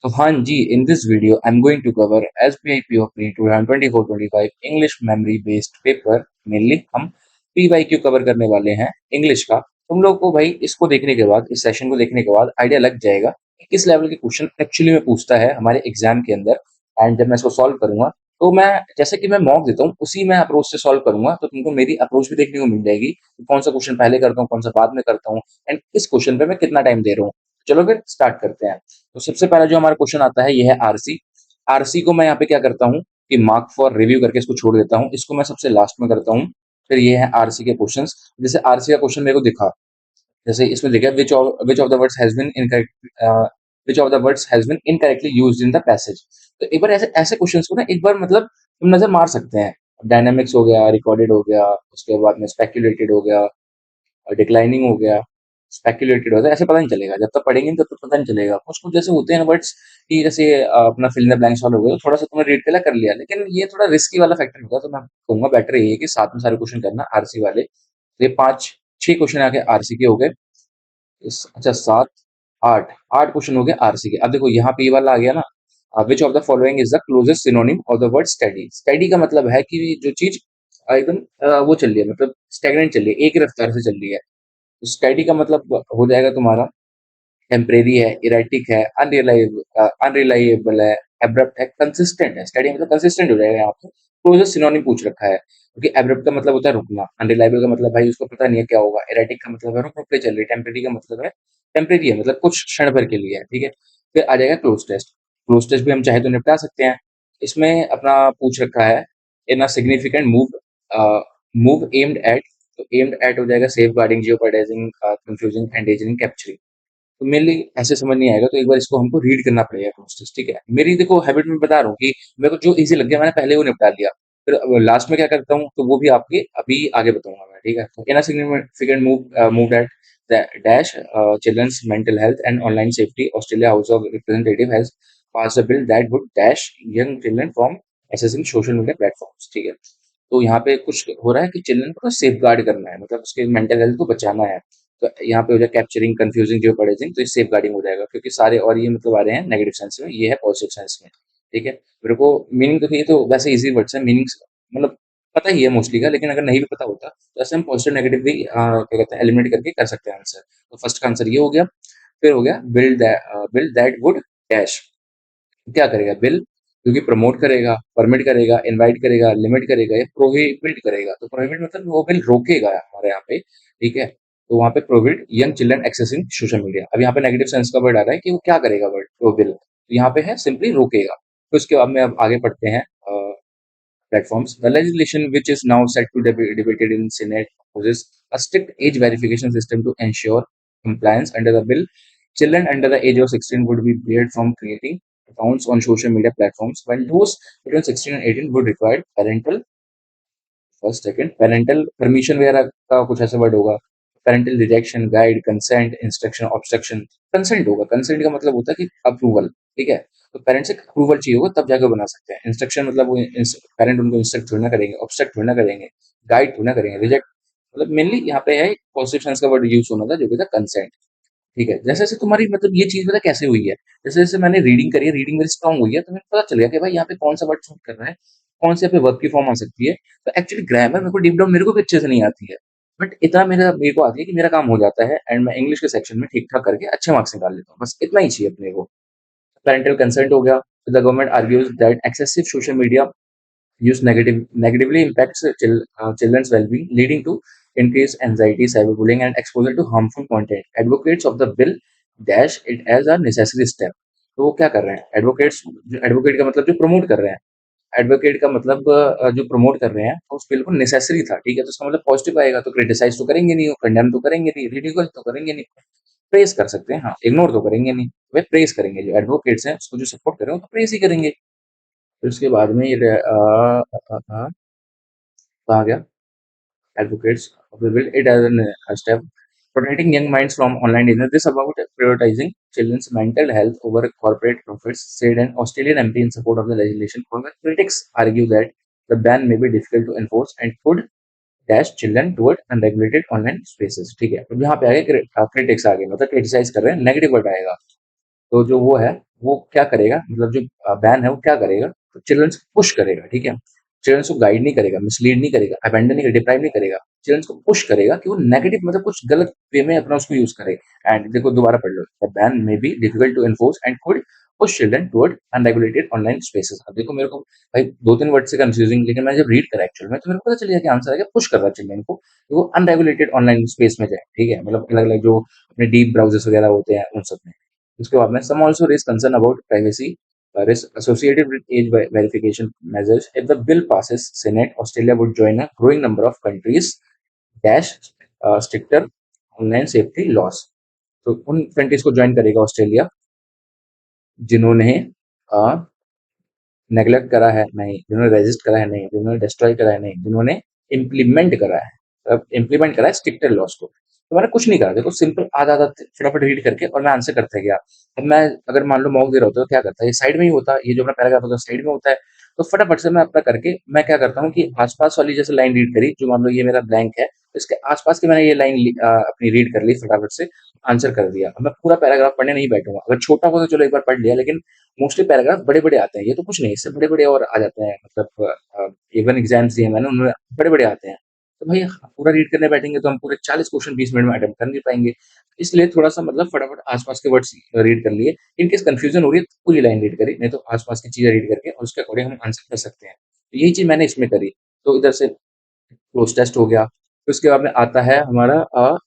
So Hanji, in this video, I'm going to cover SBI PO3 2024-25 English memory based paper. Mainly हम PYQ cover करने वाले हैं English का। तुम लोग को भाई इसको देखने के बाद, इस सेशन को देखने के बाद आइडिया लग जाएगा कि किस लेवल के क्वेश्चन एक्चुअली में पूछता है हमारे एग्जाम के अंदर। एंड जब मैं इसको सॉल्व करूंगा तो मैं जैसे कि मैं मॉक देता हूँ उसी मैं अप्रोच से सॉल्व करूंगा, तो तुमको मेरी अप्रोच भी देखने को मिल जाएगी कि कौन सा क्वेश्चन पहले करता हूँ, कौन सा बाद में करता हूँ, एंड किस क्वेश्चन पे मैं कितना टाइम दे रहा हूँ। चलो फिर स्टार्ट करते हैं। तो सबसे पहला जो हमारा क्वेश्चन आता है ये है आरसी। आरसी को मैं यहाँ पे क्या करता हूँ कि मार्क फॉर रिव्यू करके इसको छोड़ देता हूँ, इसको मैं सबसे लास्ट में करता हूँ। फिर ये है आरसी के क्वेश्चंस। जैसे आरसी का क्वेश्चन मेरे को दिखा, जैसे इसमें देखा which of the words has been incorrect, which of the words has been incorrectly used in the passage. तो एक बार ऐसे ऐसे क्वेश्चंस को ना एक बार मतलब तुम नजर मार सकते हैं। डायनामिक्स हो गया, रिकॉर्डेड हो गया, उसके बाद में स्पेक्युलेटेड हो गया, डिक्लाइनिंग हो गया, स्पेक्युलेटेड हो गया, ऐसे पता नहीं चलेगा। जब तक पढ़ेंगे तब तक पता नहीं चलेगा। कुछ कुछ जैसे होते हैं वर्ड्स कि जैसे अपना फिल इन द ब्लैंक्स वाला हो गया, तो थोड़ा सा तुमने रीड कर लिया, लेकिन ये थोड़ा रिस्की वाला फैक्टर होगा। तो मैं कहूंगा बेटर ये है कि साथ में सारे क्वेश्चन करना आरसी वाले। तो ये पांच छह क्वेश्चन आके आरसी के हो गए। अच्छा, सात आठ आठ क्वेश्चन हो गए आरसी के। अब देखो यहाँ पे ये वाला आ गया ना, विच of the following is the closest synonym of the word study. Study का मतलब है कि जो चीज एकदम वो चल रही है, मतलब स्टेगनेंट चल रही है, एक ही रफ्तार से चल रही है। स्टडी का मतलब हो जाएगा तुम्हारा टेम्परेरी है, इरेटिक है, अनरिलायबल है, एब्रप्ट है, कंसिस्टेंट है। स्टडी मतलब कंसिस्टेंट हो जाएगा यहाँ पे। क्लोजेस्ट सिनोनिम पूछ रखा है, क्योंकि एब्रप्ट का मतलब होता है रुकना, अनरिलायबल का मतलब भाई उसको पता नहीं है क्या होगा, इरेटिक का मतलब है रुक रुक के चल रही है, टेम्परेरी का मतलब है टेम्परेरी है, मतलब कुछ क्षण भर के लिए है, ठीक है। फिर आ जाएगा क्लोज टेस्ट। क्लोज टेस्ट भी हम चाहे तो निपटा सकते हैं। इसमें अपना पूछ रखा है in a significant move aimed at. तो एम्ड एट हो जाएगा safeguarding, jeopardizing, confusing, endangering, capturing. तो मेनली ऐसे समझ नहीं आएगा, तो एक बार इसको हमको रीड करना पड़ेगा प्रोसेस, ठीक है। मेरी देखो हैबिट में बता रहा हूँ कि मेरे को जो इजी लग गया मैंने पहले वो निपटा लिया। फिर लास्ट में क्या करता हूँ तो वो भी आपके अभी आगे बताऊंगा मैं, ठीक है। तो in significant move that dash children's mental health and online safety, Australia House of Representative has pass a bill that would dash young children from accessing social media platforms, ठीक है। तो यहाँ पे कुछ हो रहा है कि चिल्ड्रन को सेफ गार्ड करना है, मतलब उसके मेंटल हेल्थ को बचाना है। तो यहाँ पे हो जाए कैप्चरिंग, कंफ्यूजिंग, जियोपर्टाइजिंग, तो ये सेफ गार्डिंग हो जाएगा, क्योंकि सारे और ये मतलब आ रहे हैं नेगेटिव सेंस में, ये है पॉजिटिव सेंस में, ठीक है। मेरे को मीनिंग तो ये तो वैसे इजी वर्ड्स है, मीनिंग मतलब पता ही है मोस्टली का, लेकिन अगर नहीं भी पता होता तो ऐसे हम पॉजिटिव नेगेटिव भी क्या कहते हैं एलिमिनेट करके कर सकते हैं आंसर। तो फर्स्ट का आंसर ये हो गया। फिर हो गया बिल्ड दैट वुड डैश। क्या करेगा बिल, क्योंकि प्रमोट करेगा, परमिट करेगा, इनवाइट करेगा, लिमिट करेगा या प्रोहिबिट करेगा। तो प्रोहिबिट मतलब वो बिल रोकेगा हमारे यहाँ पे, ठीक है। तो वहां पे prohibit young children accessing social media. अब यहाँ पे नेगेटिव सेंस का वर्ड आ रहा है कि वो क्या करेगा वर्ड वो बिल, तो यहाँ पे है सिंपली रोकेगा। तो उसके बाद में अब आगे पढ़ते हैं platforms. The legislation, which is now set to be debated in Senate, proposes a strict age verification system to ensure compliance under the bill. Children under the age of 16 would be barred from creating accounts on social media platforms, while those between 16 and 18 would require parental first second parental permission वगैरह का कुछ ऐसा word होगा। Parental direction, guide, consent, instruction, obstruction. Consent होगा, consent का मतलब होता है कि अप्रूवल, ठीक है। तो पेरेंट से अप्रूवल चाहिए होगा तब जाकर बना सकते हैं। इंस्ट्रक्शन मतलब वो पेरेंट उनको इंस्ट्रक्ट थोड़ी ना करेंगे, ऑब्स्ट्रक्ट थोड़ी ना करेंगे, गाइड थोड़ी ना करेंगे, रिजेक्ट। मतलब मेनली यहाँ पे है पॉजिटिव सेंस का वर्ड यूज होना था जो कि था कंसेंट, ठीक है। जैसे जैसे तुम्हारी मतलब ये चीज पता कैसे हुई है, जैसे जैसे मैंने रीडिंग करी है, रीडिंग मेरी स्ट्रांग हुई है, तो मेरे को पता चल गया कि भाई यहाँ पे कौन सा वर्ड सूट कर रहा है, कौन से पे वर्ब की फॉर्म आ सकती है। तो एक्चुअली ग्रामर मेरे को डीप डाउन मेरे को भी अच्छे से नहीं आती है, बट इतना मेरे को आती है कि मेरा काम हो जाता है, एंड मैं इंग्लिश के सेक्शन में ठीक ठाक करके अच्छे मार्क्स निकाल लेता हूँ। बस इतना ही चाहिए अपने को। पेरेंटल कंसेंट हो गया। The government argues that excessive social media use negatively impacts children's well-being, leading to increased anxiety, cyberbullying, and exposure to harmful content. Advocates of the bill dash it as a necessary step. तो वो क्या कर रहे हैं advocates, advocate का मतलब जो promote कर रहे हैं, एडवोकेट का मतलब जो प्रमोट कर रहे हैं, तो उस बिल को नेसेसरी था, ठीक है। तो उसका मतलब पॉजिटिव आएगा, तो क्रिटिसाइज तो करेंगे नहीं, कंडेम तो करेंगे नहीं, रिडिकल तो करेंगे नहीं, प्रेस कर सकते हैं, हाँ, इग्नोर तो करेंगे नहीं। वे प्रेस करेंगे, जो एडवोकेट्स हैं उसको जो सपोर्ट कर रहे हो तो प्रेस ही करेंगे। फिर उसके बाद में ये कहा गया advocates of the bill. It as a step protecting young minds from online danger. This about prioritizing children's mental health over corporate profits, said an Australian MP in support of the legislation. However, critics argue that the ban may be difficult to enforce and could dash children toward unregulated online spaces. ठीक है, अब यहाँ पे आगे critics आ गए, मतलब criticise कर रहे हैं, नेगेटिव वर्ड आएगा। तो जो वो है वो क्या करेगा, मतलब जो बैन है वो क्या करेगा, तो चिल्ड्रंस को पुश करेगा, ठीक है। चिल्ड्रंस को गाइड नहीं करेगा, मिसलीड नहीं करेगा, अबैंडन नहीं करेगा, डिप्राइव नहीं करेगा। चिल्ड्रंस को पुश करेगा कि वो नेगेटिव मतलब कुछ गलत वे में अपना उसको यूज करे। एंड देखो दोबारा पढ़ लो, the ban may be difficult to enforce and could push children toward unregulated online spaces. अब देखो मेरे को भाई 2-3 वर्ड से कंफ्यूजिंग, लेकिन मैंने जब रीड करा एक्चुअल में तो मेरे को पता चल गया कि आंसर है कि पुश कर रहा है चिल्ड्रन को कि वो अनरेगुलेटेड ऑनलाइन स्पेस में जाए, ठीक है। मतलब अलग अलग जो अपने डीप ब्राउजर्स वगैरह होते हैं उन सब में। उसके बाद में some also raise concern about privacy risk associated with age verification measures. If the bill passes Senate, Australia would join a growing number of countries dash stricter online safety laws. तो उन कंट्रीज को join करेगा Australia जिन्होंने neglect करा है नहीं, जिन्होंने resist करा है नहीं, जिन्होंने डिस्ट्रॉय करा है नहीं, जिन्होंने इम्प्लीमेंट करा है, अब इम्प्लीमेंट करा है स्ट्रिक्टर लॉस को। तो मैंने कुछ नहीं करा, देखो सिंपल आधा आधा फटाफट रीड करके और मैं आंसर करता गया। अब मैं अगर मान लो मॉक दे रहा होता तो क्या करता है, ये साइड में ही होता, ये जो अपना पैराग्राफ होता है साइड में होता है। तो फटाफट से मैं अपना करके मैं क्या करता हूँ कि आसपास वाली जैसे लाइन रीड करी, जो मान लो ये मेरा ब्लैंक है, तो इसके आसपास की मैंने ये लाइन अपनी रीड कर ली, फटाफट से आंसर कर दिया। अब मैं पूरा पैराग्राफ पढ़ने नहीं बैठूंगा, अगर छोटा हो तो चलो एक बार पढ़ लिया, लेकिन मोस्टली पैराग्राफ बड़े-बड़े आते हैं, ये तो कुछ नहीं, इससे बड़े-बड़े और आ जाते हैं, मतलब इवन एग्ज़ाम्स दिए मैंने उनमें बड़े-बड़े आते हैं। तो भाई पूरा रीड करने बैठेंगे तो हम पूरे 40 क्वेश्चन 20 मिनट में अटेम्प्ट कर नहीं पाएँगे। इसलिए थोड़ा-सा मतलब फटाफट आस-पास के वर्ड्स रीड कर लिए, इन केस कन्फ्यूज़न हो रही है तो पूरी लाइन रीड करी, नहीं तो आस-पास की चीज़ें रीड करके और उसके अकॉर्डिंग हम आंसर कर सकते हैं। तो यही चीज़ मैंने इसमें करी। तो इधर से क्लोज टेस्ट हो गया। फिर उसके बाद में आता है हमारा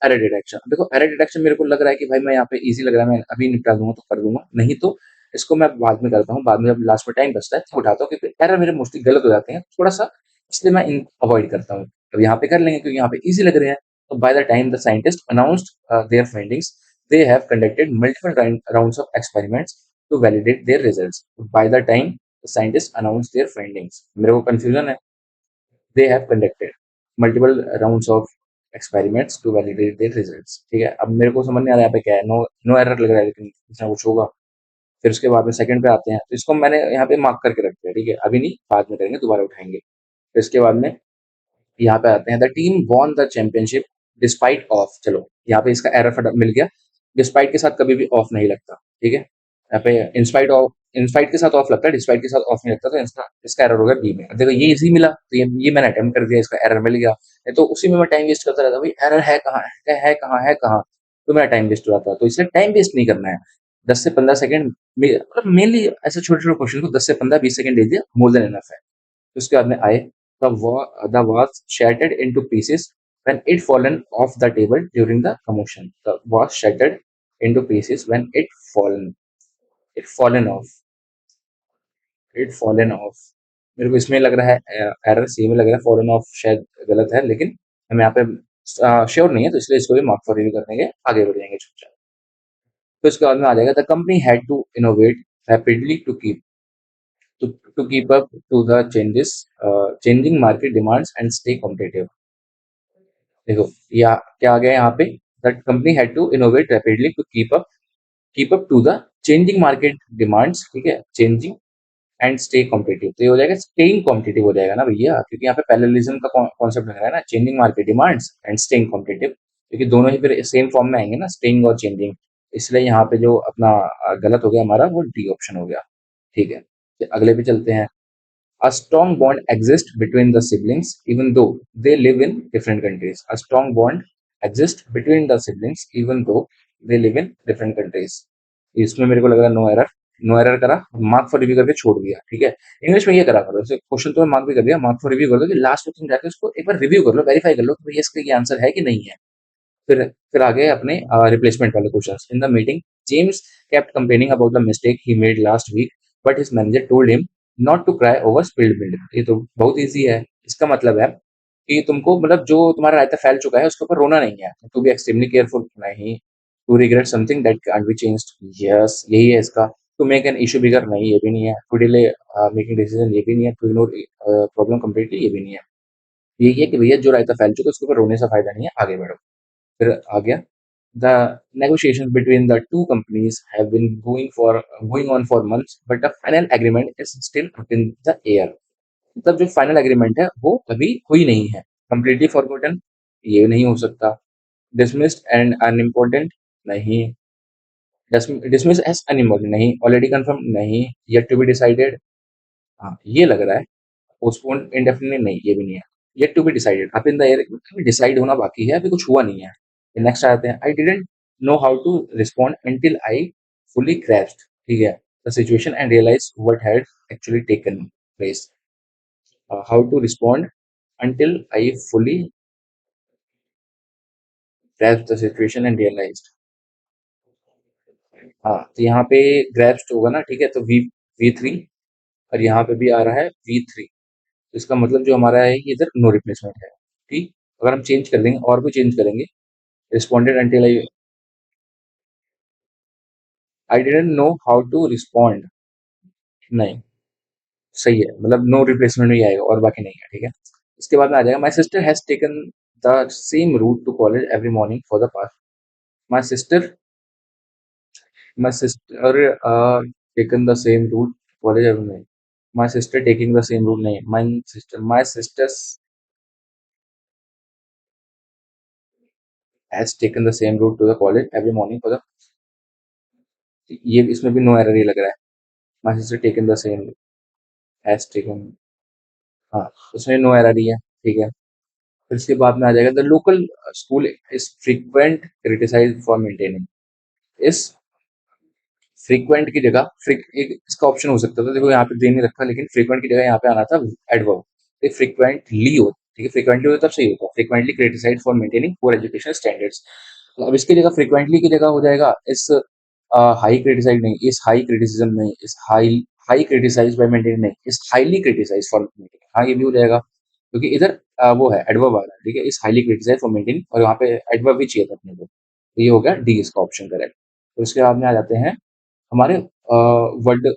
एरर डिटेक्शन। देखो एरर डिटेक्शन मेरे को लग रहा है कि भाई मैं यहाँ पे ईज़ी लग रहा है, मैं अभी निपटा दूँगा तो कर दूँगा, नहीं तो इसको मैं बाद में करता हूँ, बाद में जब लास्ट में टाइम बचता है तब उठाता हूँ, क्योंकि एरर मेरे मोस्टली गलत हो जाते हैं थोड़ा-सा, इसलिए मैं इनको अवॉइड करता हूँ। अब यहाँ पे कर लेंगे क्योंकि यहाँ पे ईज़ी लग रहे हैं। तो by the time the scientist announced their findings, they have conducted multiple rounds of experiments to validate their results. By the time the scientist announced their findings, मेरे को कन्फ्यूजन है। They have conducted multiple rounds of experiments to validate their results। ठीक है, अब मेरे को समझ नहीं आ रहा है यहाँ पे क्या है, नो नो एरर लग रहा है, लेकिन कुछ ना कुछ होगा। फिर उसके बाद में सेकंड पे आते हैं, तो इसको मैंने यहाँ पे मार्क करके रखते हैं, ठीक है, अभी नहीं बाद में करेंगे, दोबारा उठाएंगे। फिर इसके बाद में यहाँ पे आते हैं, the team won the championship despite of. चलो यहाँ पे इसका एरर फटा मिल गया, डिस्पाइट के साथ कभी भी ऑफ नहीं लगता, ठीक है। यहाँ पे इंस्पाइट के साथ ऑफ लगता है, डिस्पाइट के साथ ऑफ नहीं लगता, तो इसका इसका एरर हो गया बी में। अब देखो ये इजी मिला तो ये मैंने अटेम्प्ट कर दिया, इसका एरर मिल गया, नहीं तो उसी में मैं टाइम वेस्ट करता रहता, भाई एरर है कहाँ है कहाँ है कहाँ, तो मेरा टाइम वेस्ट हो जाता। तो इसलिए टाइम वेस्ट नहीं करना है। 10 से 15 सेकंड में मतलब मेनली ऐसे छोटे छोटे क्वेश्चन को 10 से 15 20 सेकंड दे दिया, मोर देन इनफ है। उसके बाद में आए, the vase shattered into pieces when it fallen off the table during the commotion। The vase shattered into pieces when it fallen off it fallen off। मेरे को इसमें लग रहा है एरर, सी में लग रहा है फॉलन ऑफ शायद गलत है, लेकिन हम यहाँ पे श्योर नहीं है, तो इसलिए इसको भी मार्क फॉर रिव्यू करने के आगे बढ़ जाएंगे चुपचाप। तो इसके बाद में आ जाएगा, the company had to innovate rapidly to, to keep up to the changing market demands and stay competitive। देखो या क्या आ गया यहाँ पे, that company had to innovate rapidly to keep up to the changing market demands, ठीक है, changing and stay competitive. तो ये हो जाएगा स्टेइंग कॉम्पिटिटिव हो जाएगा ना भैया, क्योंकि यहाँ पे पैरेललिज्म का कॉन्सेप्ट लग रहा है ना, changing market demands and staying competitive, क्योंकि दोनों ही फिर सेम फॉर्म में आएंगे ना, स्टेइंग और चेंजिंग। इसलिए यहाँ पे जो अपना गलत हो गया हमारा वो डी ऑप्शन हो गया, ठीक है। फिर अगले पे चलते हैं, a strong bond exists between the siblings even though they live in different countries। A strong bond exists between the siblings even though they live in different countries। इसमें मेरे को लग रहा है नो एरर करा, मार्क फॉर रिव्यू करके छोड़ दिया, ठीक है। इंग्लिश में ये करा करो, जैसे क्वेश्चन तो मैं मार्क भी कर दिया, मार्क फॉर रिव्यू कर दो कि लास्ट में तुम जाके उसको एक बार रिव्यू कर लो, वेरीफाई कर लो कि भैया इसका ये आंसर है कि नहीं है। फिर आ गए अपने रिप्लेसमेंट वाले questions. In the meeting James kept complaining about the mistake he made last week, but his manager told him not to cry over spilled milk. ये तो बहुत इजी है, इसका मतलब है कि तुमको मतलब जो तुम्हारा रायता फैल चुका है उसके ऊपर रोना नहीं है, टू बी एक्सट्रीमली केयरफुल नहीं, to regret something that can be changed, yes यही है इसका। To make an issue bigger नहीं, ये भी नहीं है। टू डिले मेकिंग डिसीजन, ये भी नहीं है। टू इग्नोर प्रॉब्लम कंप्लीटली, ये भी नहीं है। यही है कि भैया जो रायता फैल चुका है उसके ऊपर रोने से फायदा नहीं है, आगे बढ़ो। फिर आ गया, the negotiations between the two companies have been going on for months, but the final agreement is still up in the air। मतलब जो फाइनल एग्रीमेंट है वो अभी हुई नहीं है। कंप्लीटली फॉरगॉटन, ये नहीं हो सकता। डिसमिस्ड एंड अनइम्पोर्टेंट, नहीं। डिसमिस एस अनइम्पोर्टेंट नहीं, ऑलरेडी कंफर्म नहीं, येट टू बी डिसाइडेड, हाँ ये लग रहा है, पोस्टपोन इंडेफिनिटली नहीं, ये भी नहीं है, yet to be decided, up in the air, अभी डिसाइड होना बाकी है, अभी कुछ हुआ नहीं है। नेक्स्ट आते हैं, I didn't know how to respond until I fully grasped, ठीक है, the situation and realize what had actually taken place, how to respond until I fully grasp the situation and realized, हाँ तो यहाँ पे grasp होगा ना, ठीक है, तो V3, और यहाँ पे भी आ रहा है V3, तो इसका मतलब जो हमारा है ये इधर नो रिप्लेसमेंट है, ठीक। अगर हम चेंज कर देंगे और भी चेंज करेंगे, responded until I didn't know how to respond, नहीं, सही है, मतलब नो रिप्लेसमेंट में ही आएगा और बाकी नहीं है, ठीक है। इसके बाद में आ जाएगा, my sister has taken the same route to college every morning for the past, my sister, my sister taken the same route college every night, my sister taking the same route nahi, my sisters has taken the same route to the college every morning for the, ये इसमें भी no error ही लग रहा है, my sister taken the same route, has taken, हाँ उसमें no error ही है, ठीक है। फिर इसके बाद में आ जाएगा, the local school is frequent criticize for maintaining, इस फ्रीक्वेंट की जगह एक इसका ऑप्शन हो सकता था, देखो यहाँ पे दे नहीं रखा, लेकिन फ्रीक्वेंट की जगह यहाँ पे आना था एडवर्ब, फ्रीक्वेंटली हो, ठीक है, फ्रीक्वेंटली हो तब सही होगा, frequently criticised for maintaining poor education standards, अब इसकी जगह फ्रीक्वेंटली की जगह हो जाएगा इस हाई क्रिटिसाइड नहीं, इस हाई क्रिटिसिज्म नहीं, is high high criticize by maintaining नहीं, is highly criticise for maintaining, हाँ ये भी हो जाएगा, क्योंकि इधर वो है एडवर्ब आ रहा है, ठीक है, इस हाईली क्रिटिसाइज फॉर मेंटेनिंग, और यहाँ पे एडवर्ब भी चाहिए था अपने को, तो ये हो गया डी इसका ऑप्शन करेक्ट। तो इसके बाद में आ जाते हैं हमारे वर्ड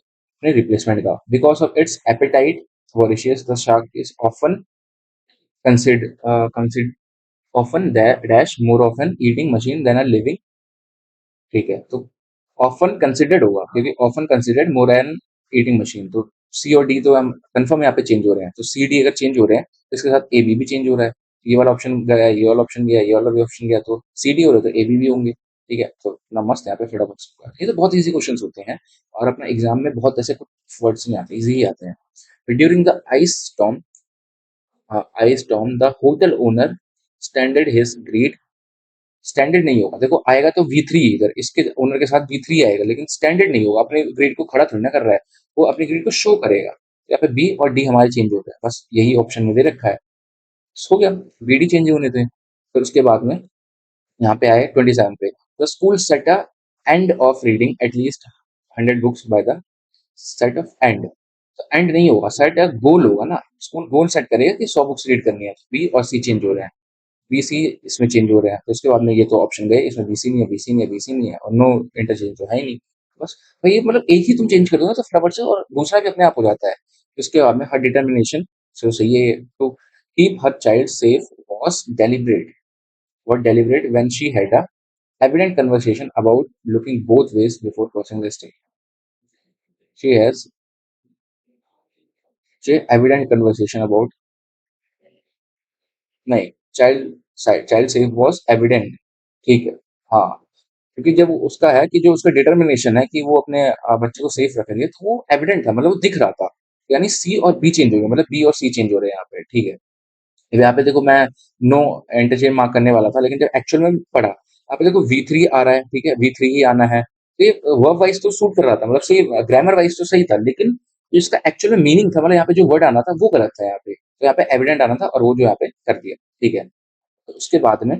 में रिप्लेसमेंट का, because of its appetite voracious the shark is often consid often dash more often eating machine than a living, ठीक है, तो ऑफन कंसिडर्ड होगा, क्योंकि often considered more an eating machine, तो सी और डी तो हम कंफर्म यहाँ पे चेंज हो रहे हैं, तो सी डी अगर चेंज हो रहे हैं तो इसके साथ ए बी भी चेंज हो रहा है, ये वाला ऑप्शन गया, ये वाला ऑप्शन गया, ये वाला भी ऑप्शन गया, तो सी डी हो रहा है तो ए बी भी होंगे, ठीक है, तो इतना मस्त यहाँ पे फटाफट से हुआ। ये तो बहुत ईजी क्वेश्चन होते हैं, और अपना एग्जाम में बहुत ऐसे कुछ वर्ड्स नहीं आते, इजी ही आते हैं। During the ice storm the hotel owner standard his great, standard नहीं होगा, देखो आएगा तो V3 इधर इसके ओनर के साथ V3 आएगा, लेकिन स्टैंडर्ड नहीं होगा, अपने ग्रेड को खड़ा थोड़ी ना कर रहा है, वो अपने ग्रेड को शो करेगा, यहाँ पे बी और डी हमारे चेंज हो गए, बस यही ऑप्शन में दे रखा है, हो गया, BD चेंज होने थे। फिर उसके बाद में यहाँ पे आए 27 पे, the school set a end of reading at least 100 books by the set of and, तो एंड नहीं होगा, सेट अ गोल होगा ना, स्कूल गोल सेट करेगा कि 100 बुक्स रीड करनी है, बी और सी चेंज हो रहे हैं, बीसी इसमें चेंज हो रहे हैं, तो उसके बाद में ये तो ऑप्शन गए, इसमें बीसी नहीं है, बीसी नहीं है, बीसी नहीं है, और नो इंटरचेंज तो है ही नहीं, बस भाई ये मतलब एक ही तुम चेंज कर दो ना तो फटाफट से, और दूसरा भी अपने आप हो जाता है। उसके बाद में हर डिटर्मिनेशन सो सही है, तो keep her child safe was deliberate, what deliberate when she had a evident conversation about looking both ways before crossing the street, she has she evident conversation about, नहीं, चाइल्ड सेफ वॉज एविडेंट, ठीक है, हाँ, क्योंकि जब उसका है कि जो उसका डिटर्मिनेशन है कि वो अपने बच्चे को सेफ रखेंगे, तो वो एविडेंट था, मतलब वो दिख रहा था, यानी सी और बी चेंज हो गए, मतलब बी और सी चेंज हो रहे हैं यहाँ पे, ठीक है। अब यहाँ पे देखो मैं नो इंटरचेंज मार्क करने वाला था, लेकिन जब एक्चुअल में पढ़ा, यहाँ पे देखो V3 आ रहा है, ठीक है, V3 ही आना है, तो ये वर्ब वाइज तो सूट कर रहा था, मतलब सही ग्रामर वाइज तो सही था, लेकिन जो इसका एक्चुअल में मीनिंग था, मतलब यहाँ पे जो वर्ड आना था वो गलत था यहाँ पे, तो यहाँ पे एविडेंट आना था, और वो जो यहाँ पे कर दिया, ठीक है। तो उसके बाद में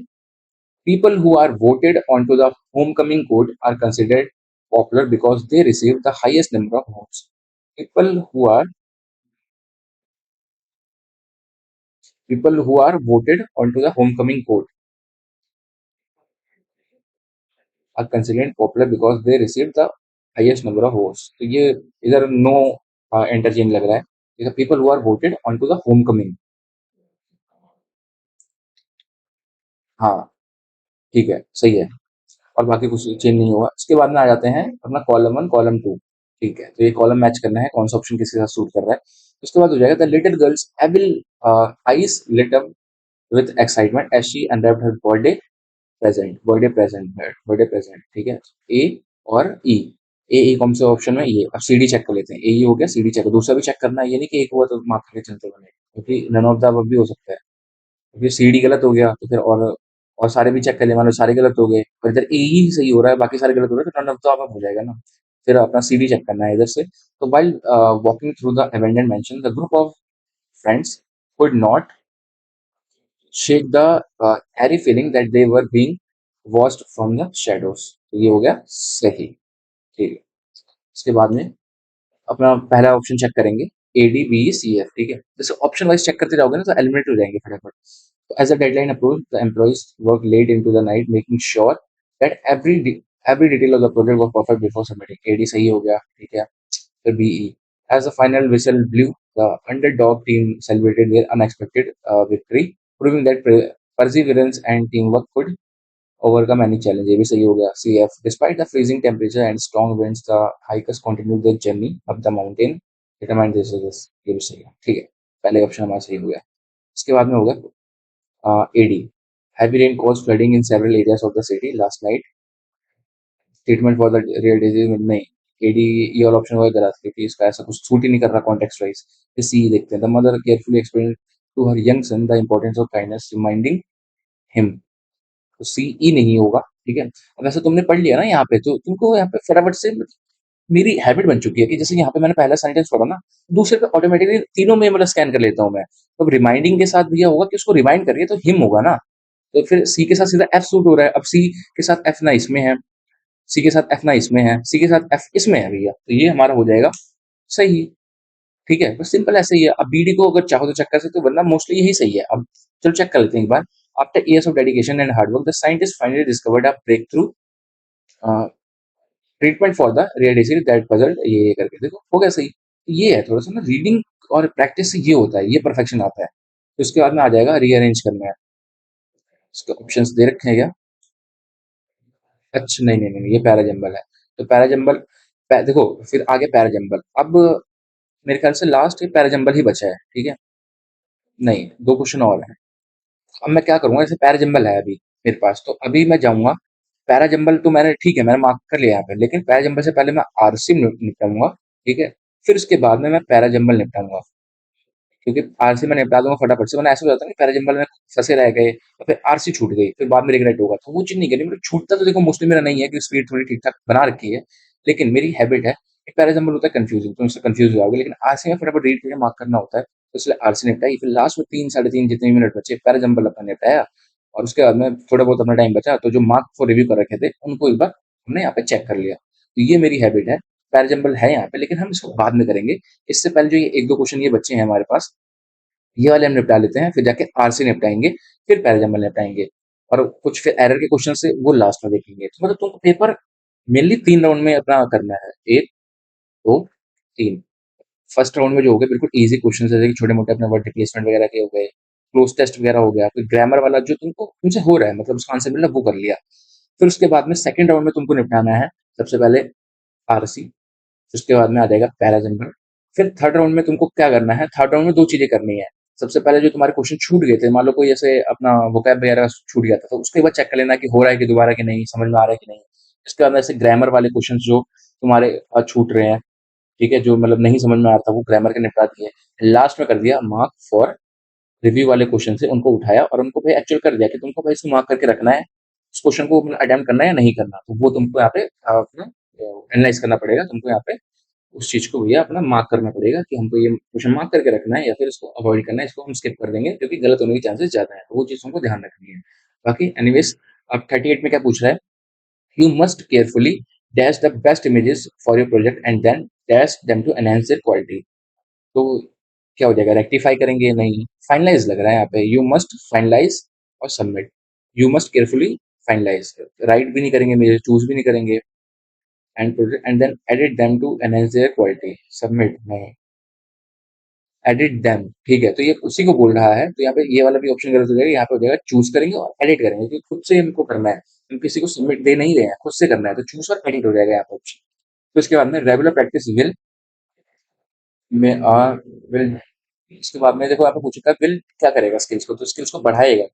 people who are voted onto the homecoming court are considered popular because they receive the highest number of votes. People who are people who are voted onto the homecoming court are considered popular because they receive the highest number of votes. तो ये इधर no interchange लग रहा है, इधर people who are voted onto the homecoming, हाँ ठीक है, सही है, और बाकी कुछ चेंज नहीं हुआ। इसके बाद में आ जाते हैं अपना कॉलम 1 कॉलम 2, ठीक है, तो ये कॉलम मैच करना है कौन सा ऑप्शन किसके साथ सूट कर रहा है। उसके बाद हो जाएगा the little girl's evil eyes lit up with excitement as she unwrapped her birthday present, ठीक है, ए और ई। ए ई कौन से ऑप्शन में? ये। अब सी डी चेक कर लेते हैं। ए ई हो गया, सी डी चेक, दूसरा भी चेक करना है, ये नहीं कि एक हुआ तो मार्क करके चलते बने, क्योंकि नन ऑफ द अबव भी हो सकता है। क्योंकि सी डी गलत हो गया तो फिर और सारे भी चेक कर लिए, मान लो सारे गलत हो गए, और इधर ए ही सही हो रहा है, बाकी सारे गलत हो रहे हैं, तो नन ऑफ द अबव हो जाएगा ना। फिर अपना सी डी चेक करना है इधर से। तो while walking through the abandoned mansion, the group of friends could not shake the airy feeling that they were being watched from the shadows। तो ये हो गया सही। ठीक है। इसके बाद में अपना पहला ऑप्शन चेक करेंगे, A D B C F. ठीक है, जैसे ऑप्शन वाइज चेक करते जाओगे ना तो एलिमिनेट हो जाएंगे फटाफट। तो as a deadline approach, the employees work late into the night making sure that every detail of the project was perfect before submitting. A D सही हो गया। ठीक है। फिर B E, as the final whistle blew, the underdog team celebrated their unexpected victory, proving that perseverance and teamwork could overcome any challenge। ये भी सही हो गया। C F, despite the freezing temperature and strong winds, the hikers continued their journey up the mountain, determined this is। ये भी सही है। ठीक है, पहले ऑप्शन हमारा सही हो गया। इसके बाद में होगा A D, heavy rain caused flooding in several areas of the city last night, treatment for the real disease में नहीं। एडी, ये वाला ऑप्शन होगा गलत, क्योंकि इसका ऐसा कुछ सूट ही नहीं कर रहा कॉन्टेक्स्ट वाइज। सी देखते हैं, the mother carefully explain to her young son the importance of kindness reminding him. तो सी ई नहीं होगा। ठीक है। अब ऐसा तुमने पढ़ लिया ना यहाँ पे, तो तुमको यहाँ पे फटाफट से, मेरी हैबिट बन चुकी है कि जैसे यहाँ पे मैंने पहला सेंटेंस पढ़ा ना, दूसरे पे ऑटोमेटिकली तीनों में मतलब स्कैन कर लेता हूँ मैं। तो रिमाइंडिंग के साथ भैया होगा कि उसको रिमाइंड करिए, तो हिम होगा ना। तो फिर सी के साथ सीधा एफ सूट हो रहा है। अब सी के साथ एफ ना इसमें है, सी के साथ एफ ना इसमें है, सी के साथ एफ इसमें है भैया, तो ये हमारा हो जाएगा सही। ठीक है, बस सिंपल ऐसे ही है। अब बीडी को अगर चाहो तो चेक कर सकते हो, वरना मोस्टली यही सही है। अब चलो चेक कर लेते हैं एक बार। After years of dedication and hard work, the scientist finally discovered a breakthrough treatment for the rare disease that puzzled, ये करके देखो हो गया सही। ये है थोड़ा सा ना, रीडिंग और प्रैक्टिस से ये होता है, ये परफेक्शन आता है। तो उसके बाद में आ जाएगा रीअरेंज करना है। इसके ऑप्शंस दे रखे हैं क्या? अच्छा, नहीं नहीं नहीं, ये पैराजंबल है। तो पैराजंबल, देखो फिर आगे पैराजंबल। अब मेरे ख्याल से लास्ट ये पैराजंबल ही बचा है। ठीक है। नहीं, दो क्वेश्चन और हैं। अब मैं क्या करूंगा, जैसे पैराजंबल है अभी मेरे पास, तो अभी मैं जाऊंगा पैराजंबल। तो मैंने ठीक है, मैंने मार्क कर लिया यहाँ पे, लेकिन पैराजंबल से पहले मैं आरसी निपटाऊंगा। ठीक है। फिर उसके बाद में मैं पैराजंबल निपटाऊंगा, क्योंकि आरसी में निपटा दूंगा फटाफट से, वरना ऐसा हो जाता है कि पैराजंबल में फंसे रह गए और फिर आरसी छूट गई, फिर बाद में रिग्रेट होगा। तो वो चीज नहीं करनी। मतलब छूटता तो देखो मोस्टली मेरा नहीं है, कि स्पीड थोड़ी ठीक ठाक बना रखी है, लेकिन मेरी हैबिट है। एक पैराजंबल होता है कंफ्यूजिंग, तुम इससे कंफ्यूज हो जाओगे, लेकिन आरसी में फटाफट रीड करके मार्क करना होता है, तो इसलिए आरसी निपटाई। फिर लास्ट में 3 साढ़े 3 जितने भी मिनट बचे, पैराजंबल अपना निपटाया। और उसके बाद में थोड़ा बहुत अपना टाइम बचा, तो जो मार्क फॉर रिव्यू कर रखे थे उनको एक बार हमने यहाँ पे चेक कर लिया। तो ये मेरी हैबिट है। पैराजंबल है यहाँ पे, लेकिन हम इसको बाद में करेंगे। इससे पहले जो ये एक दो क्वेश्चन ये बच्चे हैं हमारे पास, ये वाले हम निपटा लेते हैं, फिर जाके आरसी निपटाएंगे, फिर पैराजंबल निपटाएंगे। और कुछ फिर एरर के क्वेश्चन से वो लास्ट में देखेंगे। तो मतलब तुमको पेपर मेनली 3 राउंड में अपना करना है, 1 2 3। फर्स्ट राउंड में जो हो गए बिल्कुल इजी क्वेश्चन, जैसे कि छोटे मोटे अपने वर्ड रिप्लेसमेंट वगैरह के हो गए, क्लोज टेस्ट वगैरह हो गया, फिर ग्रामर वाला जो तुमको तुमसे हो रहा है, मतलब उसका आंसर मिला वो कर लिया। फिर उसके बाद में सेकंड राउंड में तुमको निपटाना है सबसे पहले आरसी, उसके बाद में आ जाएगा पैराजंबल। फिर थर्ड राउंड में तुमको क्या करना है, थर्ड राउंड में दो चीजें करनी है। सबसे पहले जो तुम्हारे क्वेश्चन छूट गए थे, मान लो कोई ऐसे अपना वोकैब वगैरह छूट गया था, तो उसको एक बार चेक कर लेना कि हो रहा है कि दोबारा कि नहीं, समझ में आ रहा है कि नहीं। इसके बाद में ऐसे ग्रामर वाले क्वेश्चन जो तुम्हारे छूट रहे हैं, ठीक है, जो मतलब नहीं समझ में आ रहा था, वो ग्रामर के निपटा दिए। लास्ट में कर दिया मार्क फॉर रिव्यू वाले क्वेश्चन से, उनको उठाया और उनको भाई एक्चुअल कर दिया कि तुमको भाई इसको मार्क करके रखना है, उस क्वेश्चन को अटेम्प्ट करना है या नहीं करना। तो वो तुमको यहाँ पे अपना एनालाइज करना पड़ेगा, तुमको यहाँ पे उस चीज को भैया अपना मार्क करना पड़ेगा कि हमको ये क्वेश्चन मार्क करके रखना है, या फिर इसको अवॉइड करना है, इसको हम स्किप कर देंगे क्योंकि गलत होने के चांसेस ज्यादा है। तो वो चीज हमको ध्यान रखनी है। बाकी एनीवेज, अब 38 में क्या पूछ रहा है, you must carefully dash the best images for your project and then dash them to enhance their quality. तो क्या हो जाएगा, रेक्टिफाई करेंगे? नहीं, फाइनलाइज लग रहा है यहाँ पे। यू मस्ट फाइनलाइज और submit. You must carefully finalize, write भी नहीं करेंगे, मेरे चूज भी नहीं करेंगे, and then edit them to enhance their quality. Submit नहीं, एडिट देम। ठीक है, तो ये उसी को बोल रहा है, तो यहाँ पे ये वाला भी ऑप्शन गलत हो जाएगा। यहाँ पे हो जाएगा चूज करेंगे और एडिट करेंगे, क्योंकि खुद से हमको करना है, हम किसी को सबमिट दे नहीं रहे हैं, खुद से करना है, तो चूज और एडिट हो जाएगा यहाँ पे ऑप्शन। तो इसके बाद में रेगुलर प्रैक्टिस में विल, इसके बाद में देखो यहाँ पे पूछा विल क्या करेगा, स्किल्स को, तो स्किल्स को बढ़ाएगा।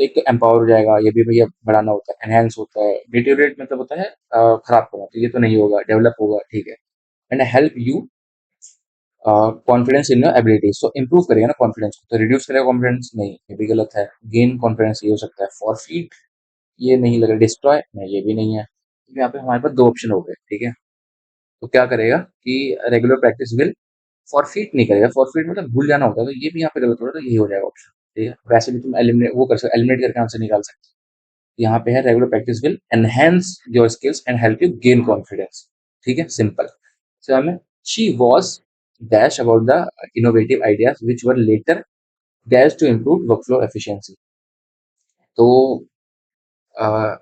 तो एक तो एम्पावर हो जाएगा, ये भी भैया बढ़ाना होता है, एनहांस होता है, डिटेरियोरेट मतलब होता है खराब करना, तो ये तो नहीं होगा, डेवलप होगा, ठीक है। And help you confidence in your abilities, तो इंप्रूव करेगा ना कॉन्फिडेंस को, तो रिड्यूस करेगा कॉन्फिडेंस नहीं, ये भी गलत है। गेन कॉन्फिडेंस ये हो सकता है, फॉरफीट ये नहीं लग रहा, डिस्ट्रॉय नहीं ये भी नहीं है, तो यहाँ पे हमारे पास दो ऑप्शन हो गए, ठीक है। तो क्या करेगा कि रेगुलर प्रैक्टिस विल, फॉरफीट नहीं करेगा, फॉरफीट मतलब भूल जाना होता है, तो ये भी यहाँ पे गलत हो रहा है, तो यही हो जाएगा ऑप्शन, ठीक है। वैसे भी तुम एलिमिनेट वो कर सकते, एलिमिनेट करके आंसर निकाल सकते हो। यहाँ पे है regular practice will enhance your skills and help you gain confidence, ठीक है, सिंपल। सो हमें she was dash about the innovative ideas which were later dash to improve workflow efficiency. तो अ,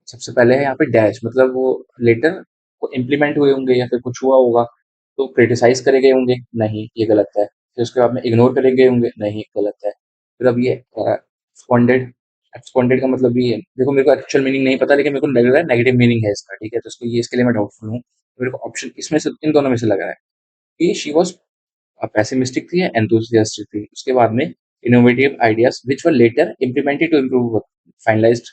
सबसे पहले है यहाँ पे डैश, मतलब वो लेटर वो इम्प्लीमेंट हुए होंगे या फिर कुछ हुआ होगा, तो क्रिटिसाइज करे गए होंगे, नहीं ये गलत है। फिर उसके बाद में इग्नोर करे गए होंगे, नहीं गलत है। फिर अब ये एक्सपॉन्डेड, एक्सपॉन्डेड का मतलब भी है, देखो मेरे को एक्चुअल मीनिंग नहीं पता, लेकिन मेरे को लग रहा है नेगेटिव मीनिंग है इसका, ठीक है, तो इसको ये इसके लिए मैं डाउटफुल हूँ, तो मेरे को ऑप्शन इसमें से इन दोनों में से लग रहा है कि शी वॉज पेसिमिस्टिक थी या एंथुसियास्टिक थी। उसके बाद में innovative ideas which were later implemented to improve finalized.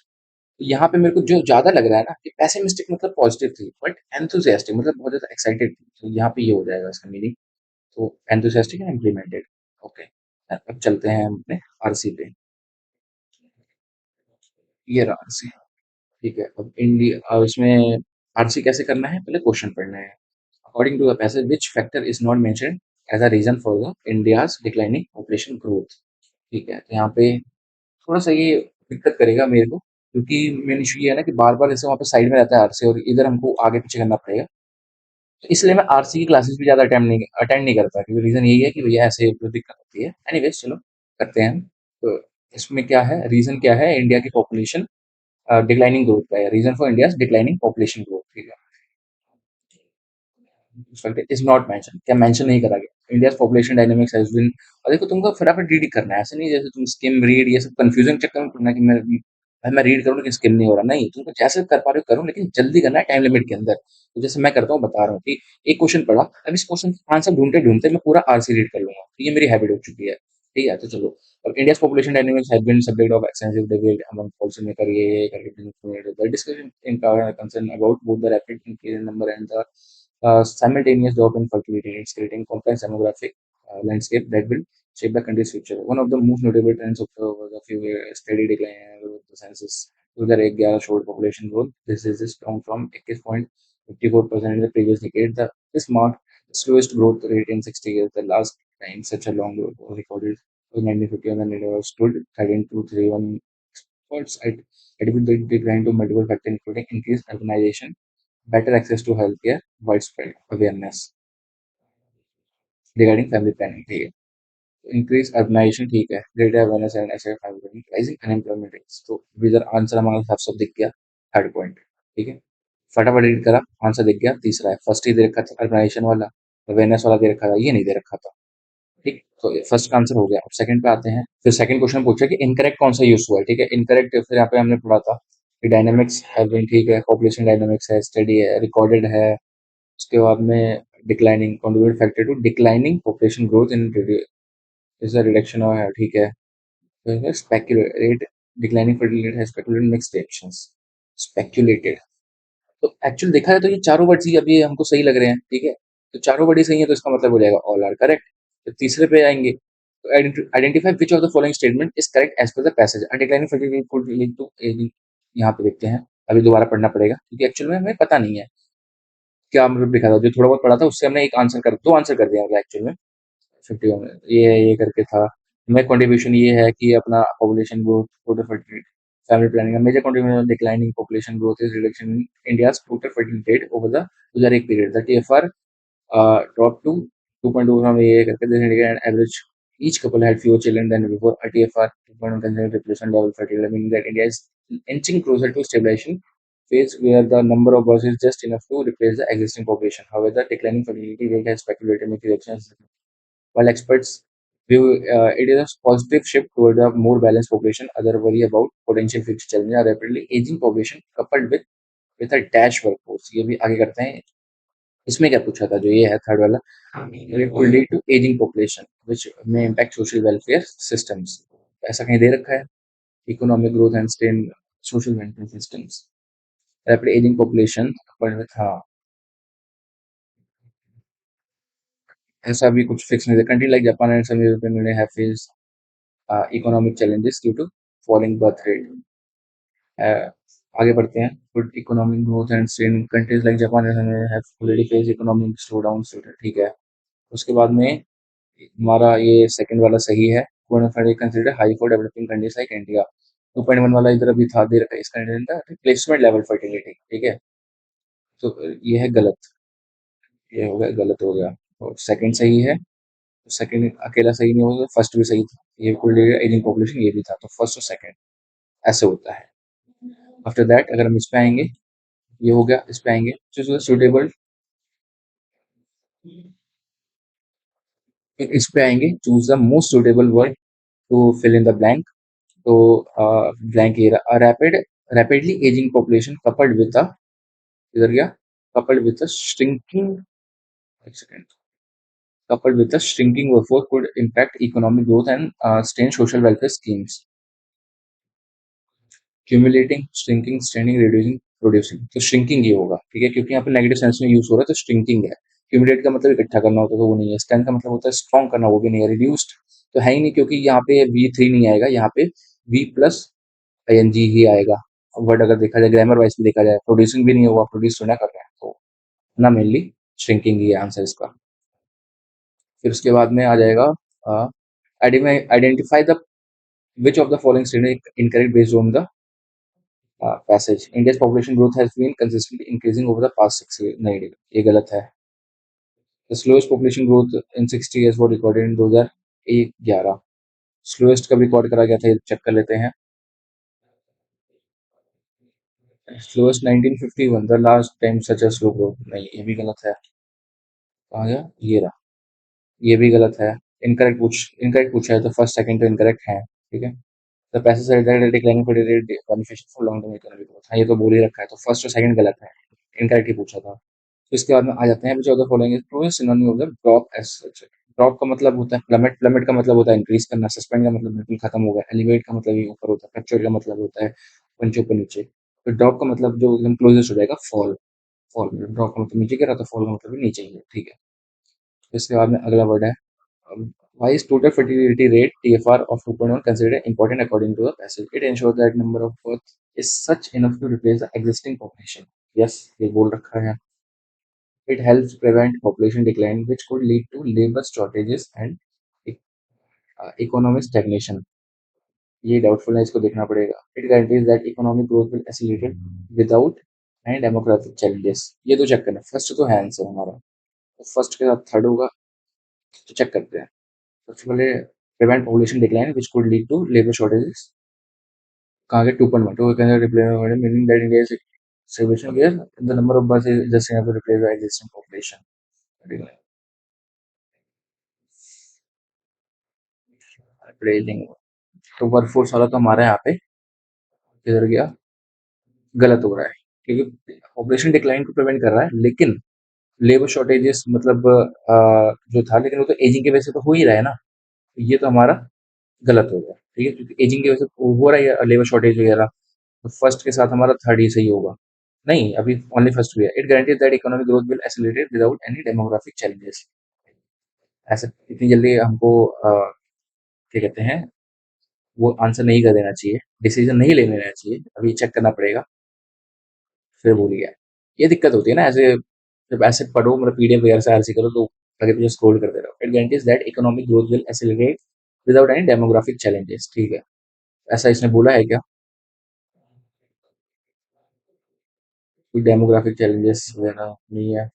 यहाँ पे मेरे को जो ज्यादा लग रहा है ना कि पैसिमिस्टिक मतलब पॉजिटिव थी, बट एंथुसियास्टिक मतलब बहुत ज्यादा एक्साइटेड थी, तो यहाँ पे ये हो जाएगा इसका मीनिंग। तो एंथुसियास्टिक एंड इम्प्लीमेंटेड, ओके। अब चलते हैं हम अपने आरसी पे, ये रहा आरसी, ठीक है। अब इंडिया उसमें आरसी कैसे करना है, पहले क्वेश्चन पढ़ना है। According to the passage which factor is not mentioned as a reason for the India's declining population growth, ठीक है। तो यहाँ पे थोड़ा सा ये दिक्कत करेगा मेरे को, क्योंकि मेन इशू ये है ना कि बार बार जैसे वहाँ पे साइड में रहता है आरसी और इधर हमको आगे पीछे करना पड़ेगा, तो इसलिए मैं आरसी की क्लासेस भी ज़्यादा अटेंड नहीं करता, क्योंकि रीज़न यही है कि भैया ऐसे तो दिक्कत होती है। एनीवेज चलो करते हैं हम। तो इसमें क्या है, रीज़न क्या है, इंडिया की पॉपुलेशन डिक्लाइनिंग ग्रोथ का है, reason for India declining population growth, ठीक है। इज नॉट मेंशन, क्या मेंशन नहीं करा गया, India population dynamics has been. और देखो तुमको फटाफट रीड करना है, ऐसे नहीं जैसे तुम स्किम रीड ये सब कंफ्यूजन चक्कर में पड़ना कि मैं रीड करूँ लेकिन स्किम नहीं हो रहा, नहीं तुमको जैसे कर पा रहे हो करो, लेकिन जल्दी करना है टाइम लिमिट के अंदर। तो जैसे मैं करता हूँ बता रहा हूँ कि एक क्वेश्चन पढ़ा, अब इस क्वेश्चन का आंसर ढूंढते ढूंढते मैं पूरा आरसी रीड कर लूंगा, तो ये मेरी हैबिट हो चुकी है, ठीक है। तो चलो, अब India's population dynamics has been subject of extensive debate among policymakers, ये करके the discussion in concern about both the rapid increase in number and the simultaneous drop in fertility rates, creating complex demographic landscape that will shape the country's future. One of the most notable trends of the few years, steady decline of the census. 2011 showed population growth. This is down from 80.54% in the previous decade. This marked the slowest growth rate in 60 years. The last time such a long growth was recorded was 1950, when it stood 13.231. Experts attribute the decline to multiple factors, including increased urbanization, better access to healthcare, widespread awareness regarding family planning, ठीक है। तो increase urbanization, ठीक है, greater awareness and access family planning, rising unemployment rates, तो इधर answer हमारा साफ साफ दिख गया, थर्ड पॉइंट, ठीक है। फटाफट रीड करा, आंसर दिख गया, तीसरा है, फर्स्ट ही दे रखा था अर्बनाइजेशन वाला, अवेयरनेस वाला दे रखा था, ये नहीं दे रखा था, ठीक। तो फर्स्ट का आंसर हो गया। अब सेकंड पे आते हैं, फिर सेकंड क्वेश्चन पूछा कि इनकरेक्ट कौन सा यूज हुआ है, ठीक है। इनकरेक्ट फिर यहाँ पे हमने पढ़ा था कि डायनामिक्स हैव बीन, ठीक है, पॉपुलेशन डायनामिक्स है, स्टडी है, रिकॉर्डेड है। उसके बाद में declining contribute factor to declining population growth in is the reduction of, ठीक है। स्पेक्यूलेट डिक्लाइनिंग फर्टिलिटी है, स्पेक्यूलेटेड मिक्स्ड रिएक्शंस, स्पेक्यूलेटेड। तो एक्चुअल देखा है तो ये चारों वर्ड्स ही अभी हमको सही लग रहे हैं, ठीक है। तो चारों वर्ड ही सही है, तो इसका मतलब हो जाएगा ऑल आर करेक्ट। तो तीसरे पे आएंगे, तो identify which of the following statement is correct as per the passage, declining fertility could lead to ageing. यहाँ पे देखते हैं, अभी दोबारा पढ़ना पड़ेगा क्योंकि एक्चुअल में हमें पता नहीं है क्या मतलब लिखा था, जो थोड़ा बहुत पढ़ा था उससे हमने एक आंसर कर, दो आंसर कर दिया एक्चुअल में। 51 ये करके था। मेरा कंट्रीब्यूशन ये है कि अपना population growth, total fertility, family planning, major contribution declining population growth is reduction in India's total fertility rate over the 2001 period, the TFR drop to 2.2 from ये करके, this indicated an average each couple had fewer children than before. A TFR 2.1 considered replacement level fertility, meaning that India is inching closer to stabilization phase where the number of births is just enough to replace the existing population. However, the declining fertility rate has speculated making elections. While experts view it as a positive shift toward a more balanced population, other worry about potential future challenges are rapidly aging population coupled with a dash workforce. ये भी आगे करते हैं। इसमें क्या पूछा था, जो ये है थर्ड वाला, it will lead to aging population which may impact social welfare systems, ऐसा कहीं दे रखा है। Economic growth and strain social welfare systems, rapid ageing population coupled with, हाँ, ऐसा भी कुछ फिक्स नहीं है। Country like Japan and some European Union have faced economic challenges due to falling birth rate. आगे बढ़ते हैं। Good economic growth and strain countries like Japan have already face economic slowdown, ठीक है। उसके बाद में हमारा ये सेकंड वाला सही है। Consider high for developing countries like India. 2.1 वाला इधर अभी था, दे रखा है इसका रिप्लेसमेंट लेवल फर्टिलिटी, ठीक है। तो ये है गलत, ये हो गया गलत हो गया। और सेकंड सही है, सेकंड अकेला सही नहीं होगा, फर्स्ट भी सही था। ये कुल एजिंग पॉपुलेशन ये भी था, तो फर्स्ट और सेकंड ऐसे होता है। आफ्टर दैट अगर हम इस पे आएंगे, ये हो गया, इस पे आएंगे सुटेबल, इस पे आएंगे choose the most suitable word to fill in the blank. तो ब्लैंक ये rapid rapidly ageing population coupled with a, इधर गया, कपल्ड विद अ श्रिंकिंग, एक second, coupled with a shrinking workforce could impact economic growth and strain social welfare schemes. Accumulating, shrinking, straining, reducing, producing. तो shrinking ये होगा, ठीक है, क्योंकि यहाँ पे नेगेटिव सेंस में यूज हो रहा है, तो shrinking है। Accumulate का मतलब इकट्ठा करना होता है, तो वो नहीं है। Strength का मतलब होता है स्ट्रॉन्ग करना, वो भी नहीं है। Reduced तो है ही नहीं, क्योंकि यहाँ पे V3 नहीं आएगा, यहाँ पे V प्लस ing ही आएगा। वर्ड अगर देखा जाए ग्रामर वाइज भी देखा जाए, प्रोड्यूसिंग भी नहीं होगा, प्रोड्यूस तो ना कर रहे हैं, तो ना मेनली श्रिंकिंग ही है आंसर इसका। फिर उसके बाद में आ जाएगा identify the which of the following statement is incorrect based on the passage. India's population growth has been consistently increasing over the past 6 years. नहीं, ये गलत है। The slowest population growth in 60 years was recorded in 2011। Slowest कब record करा गया था, ये check कर लेते हैं। Slowest 1951, the last time such a slow growth, नहीं ये भी गलत है। कहाँ गया, ये रहा, ये भी गलत है। इनकरेक्ट पूछा है, तो फर्स्ट सेकंड तो इनकरेक्ट है, ठीक है। The passage are that declining for beneficial for long term economic growth, हाँ ये तो बोल ही रखा है, तो फर्स्ट और सेकंड गलत है, इनकरेक्ट ही पूछा था। तो इसके बाद में आ जाते हैं which of the following is true synonym of the drop as such. Drop का मतलब होता है प्लमेट, प्लमेट का मतलब होता है इंक्रीज करना, सस्पेंड का मतलब बिल्कुल खत्म हो गया, एलिवेट का मतलब ये ऊपर होता है, फ्लक्चुएट का मतलब होता है पंचे ऊपर नीचे। तो ड्रॉप का मतलब जो एकदम क्लोजेस्ट हो जाएगा फॉल, फॉल ड्रॉप का मतलब नीचे गिरा, तो फॉल का मतलब भी नीचे ही है, ठीक है। इसके बाद में अगला वर्ड है why is total fertility rate TFR of 2.1 considered important according to the passage? It ensures that number of births is such enough to replace the existing population. Yes, ये बोल रखा है। It helps prevent population decline, which could lead to labor shortages and economic stagnation. ये doubtful है, इसको देखना पड़ेगा। It guarantees that economic growth will accelerate without any demographic challenges. ये तो चेक करना, फर्स्ट तो है आंसर हमारा, तो फर्स्ट के साथ थर्ड होगा, तो चेक करते हैं। सबसे पहले prevent population decline which could lead to labor shortages, कहाँ गए 2.1, तो replace meaning that India is situation where the number of births is just enough to replace the existing population. तो वर्कफोर्स वाला तो हमारा यहाँ पे किधर गया, गलत हो रहा है, क्योंकि पॉपुलेशन डिक्लाइन को प्रिवेंट कर रहा है, लेकिन लेबर शॉर्टेजेस मतलब जो था, लेकिन वो तो एजिंग की वजह से तो हो ही रहा है ना, तो ये तो हमारा गलत हो गया, ठीक है, क्योंकि एजिंग की वजह से हो रहा है लेबर शॉर्टेज वगैरह। तो फर्स्ट के साथ हमारा थर्ड ही सही होगा, नहीं अभी ओनली फर्स्ट हुआ है। It guarantees that economic growth will accelerate without any demographic challenges. ऐसे इतनी जल्दी हमको क्या कहते हैं, वो आंसर नहीं कर देना चाहिए, डिसीजन नहीं ले लेना चाहिए, अभी चेक करना पड़ेगा, फिर भूल गया। ये दिक्कत होती है ना ऐसे, जब ऐसे पढ़ो मतलब पीडीएफ वगैरह से आरसी करो, तो आगे पीछे स्क्रॉल करते रहो। It guarantees that economic growth will accelerate without any demographic challenges, ठीक है। ऐसा इसने बोला है क्या, कोई डेमोग्राफिक चैलेंजेस वगैरह नहीं है,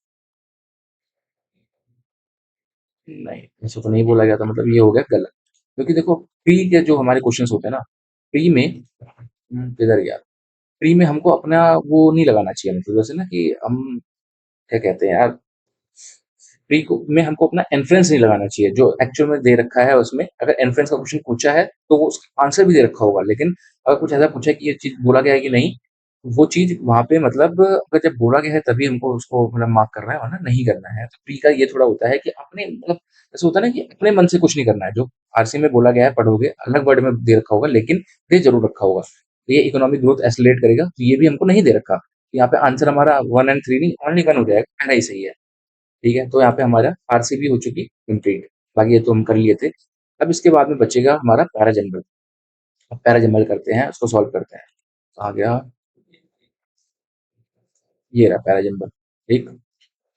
नहीं ऐसा तो नहीं बोला गया था, मतलब ये हो गया गलत। क्योंकि देखो प्री के जो हमारे क्वेश्चंस होते हैं ना, प्री में किधर गया, प्री में हमको अपना वो नहीं लगाना चाहिए, मतलब जैसे ना कि हम क्या कहते हैं यार, प्री को में हमको अपना इन्फ्लुएंस नहीं लगाना चाहिए, जो एक्चुअल में दे रखा है उसमें अगर इन्फ्लुएंस का क्वेश्चन पूछा है तो वो उसका आंसर भी दे रखा होगा, लेकिन अगर कुछ ऐसा पूछा है कि ये चीज बोला गया है कि नहीं, वो चीज़ वहाँ पे मतलब अगर जब बोला गया है तभी हमको उसको मतलब मार्क करना है, वरना नहीं करना है। तो प्री का ये थोड़ा होता है कि अपने मतलब ऐसा होता है ना कि अपने मन से कुछ नहीं करना है, जो आरसी में बोला गया है पढ़ोगे, अलग वर्ड में दे रखा होगा लेकिन ये ज़रूर रखा होगा। तो ये इकोनॉमिक ग्रोथ एक्सेलरेट करेगा, तो ये भी हमको नहीं दे रखा। यहाँ पे आंसर हमारा 1 एंड 3 नहीं, ओनली 1 हो जाएगा, पहला ही सही है। ठीक है? तो यहाँ पे हमारा आरसी भी हो चुकी कंप्लीट। बाकी ये तो हम कर लिए थे। अब इसके बाद में बचेगा हमारा पैराजनरल। अब पैराजनरल करते हैं, उसको सॉल्व करते हैं। आ गया, ये रहा पैराजनरल। ठीक।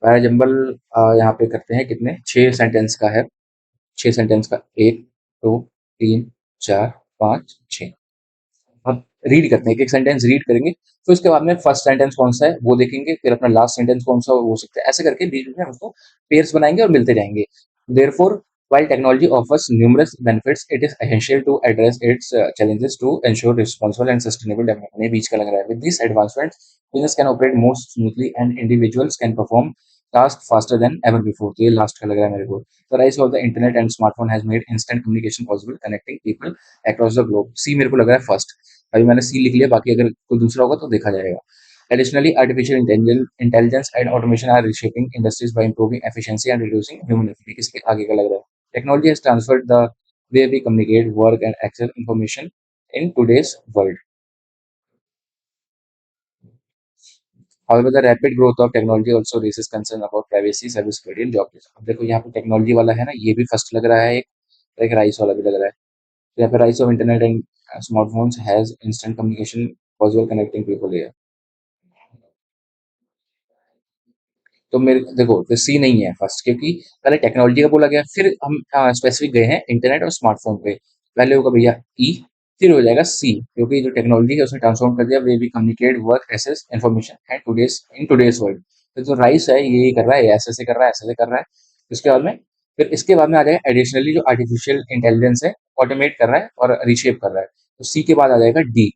पैराजंबल यहाँ पे करते हैं कितने 6 सेंटेंस का है। 6 सेंटेंस का 1 2 3 4 5 6। अब रीड करते हैं, एक एक सेंटेंस रीड करेंगे, फिर उसके बाद में फर्स्ट सेंटेंस कौन सा है वो देखेंगे, फिर अपना लास्ट सेंटेंस कौन सा हो सकता है, ऐसे करके बीच में हम उसको पेयर्स बनाएंगे और मिलते जाएंगे। Therefore while technology offers numerous benefits, it is essential to address its challenges to ensure responsible and sustainable development। ये बीच का लग रहा है। With these advancements, business can operate more smoothly and individuals can perform tasks faster than ever before। तो ये last का लग रहा है मेरे को। The rise of the internet and smartphone has made instant communication possible, connecting people across the globe। सी मेरे को लग रहा है फर्स्ट। अभी मैंने सी लिख लिया, बाकी अगर कोई दूसरा होगा तो देखा जाएगा। Additionally, artificial intelligence and automation are reshaping industries by improving efficiency and reducing human effort। किसके आगे का लग रहा है? Technology has transformed the way we communicate, work, and access information in today's world. However, the rapid growth of technology also raises concern about privacy, cybersecurity, and job loss। अब देखो यहाँ पे टेक्नोलॉजी वाला है ना, ये भी फर्स्ट लग रहा है एक राइस वाला भी लग रहा है। तो यहाँ पे rice of internet and smartphones has instant communication possible, connecting people है। तो मेरे देखो तो सी नहीं है फर्स्ट, क्योंकि पहले टेक्नोलॉजी का बोला गया, फिर हम स्पेसिफिक गए हैं इंटरनेट और स्मार्टफोन पे। पहले होगा भैया ई, फिर हो जाएगा सी, क्योंकि जो टेक्नोलॉजी है उसने ट्रांसफॉर्म कर दिया वे भी communicate work access information and today's in today's world. तो जो राइस है ये कर रहा है, ऐसे से कर रहा है, ऐसे से कर रहा है। इसके बाद में फिर इसके बाद में आ जाएगा एडिशनली जो आर्टिफिशियल इंटेलिजेंस है, ऑटोमेट कर रहा है और रिशेप कर रहा है। तो सी के बाद आ जाएगा डी।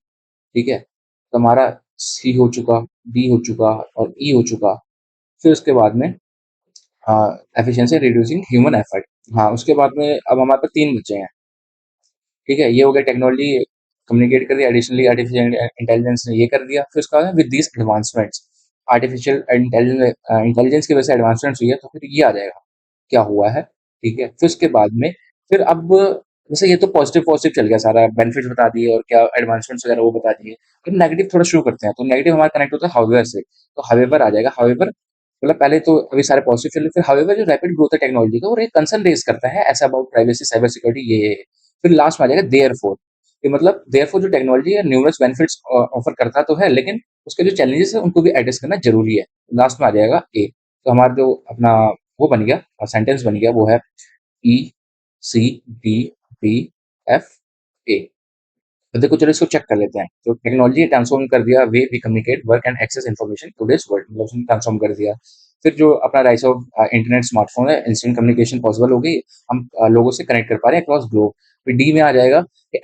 ठीक है? तो हमारा सी हो चुका, डी हो चुका और ई हो चुका। फिर उसके बाद में एफिशिएंसी रिड्यूसिंग ह्यूमन एफर्ट। हाँ, उसके बाद में अब हमारे पास 3 बचे हैं। ठीक है? ये हो गया टेक्नोलॉजी कम्युनिकेट कर दिया, एडिशनली आर्टिफिशियल इंटेलिजेंस ने ये कर दिया। फिर उसका with these advancements, artificial intelligence की वजह से एडवांसमेंट्स हुई है, तो फिर ये आ जाएगा क्या हुआ है। ठीक है? फिर उसके बाद में फिर अब जैसे ये तो पॉजिटिव पॉजिटिव चल गया सारा, बेनिफिट्स बता दिए और क्या एडवांसमेंट्स वगैरह वो बता दिए। फिर नेगेटिव थोड़ा शुरू करते हैं, तो नेगेटिव हमारा कनेक्ट होता है हाउएवर से। तो हाउएवर आ जाएगा। हाउएवर मतलब पहले तो अभी सारे पॉजिटिव चल रहे, फिर हाउएवर जो रैपिड ग्रोथ है टेक्नोलॉजी का, और एक कंसर्न रेज करता है ऐसा अबाउट प्राइवेसी, साइबर सिक्योरिटी ये। फिर लास्ट में आ जाएगा देयरफॉर। कि मतलब देयरफॉर जो टेक्नोलॉजी है न्यूमरस बेनिफिट्स ऑफर करता तो है, लेकिन उसके जो चैलेंजेस है उनको भी एड्रेस करना जरूरी है। लास्ट में आ जाएगा ए। तो हमारा जो अपना वो बन गया सेंटेंस बन गया, वो है E C D B F A. तो देखो चलो इसको चेक कर लेते हैं। तो टेक्नोलॉजी ट्रांसफॉर्म कर दिया way we communicate work and access information today's world, मतलब उसने ट्रांसफॉर्म कर दिया। फिर जो अपना राइस ऑफ इंटरनेट स्मार्टफोन है, इंस्टेंट कम्युनिकेशन पॉसिबल हो गई, हम लोगों से कनेक्ट कर पा रहे हैं अक्रॉस ग्लोब। फिर डी में आ जाएगा कि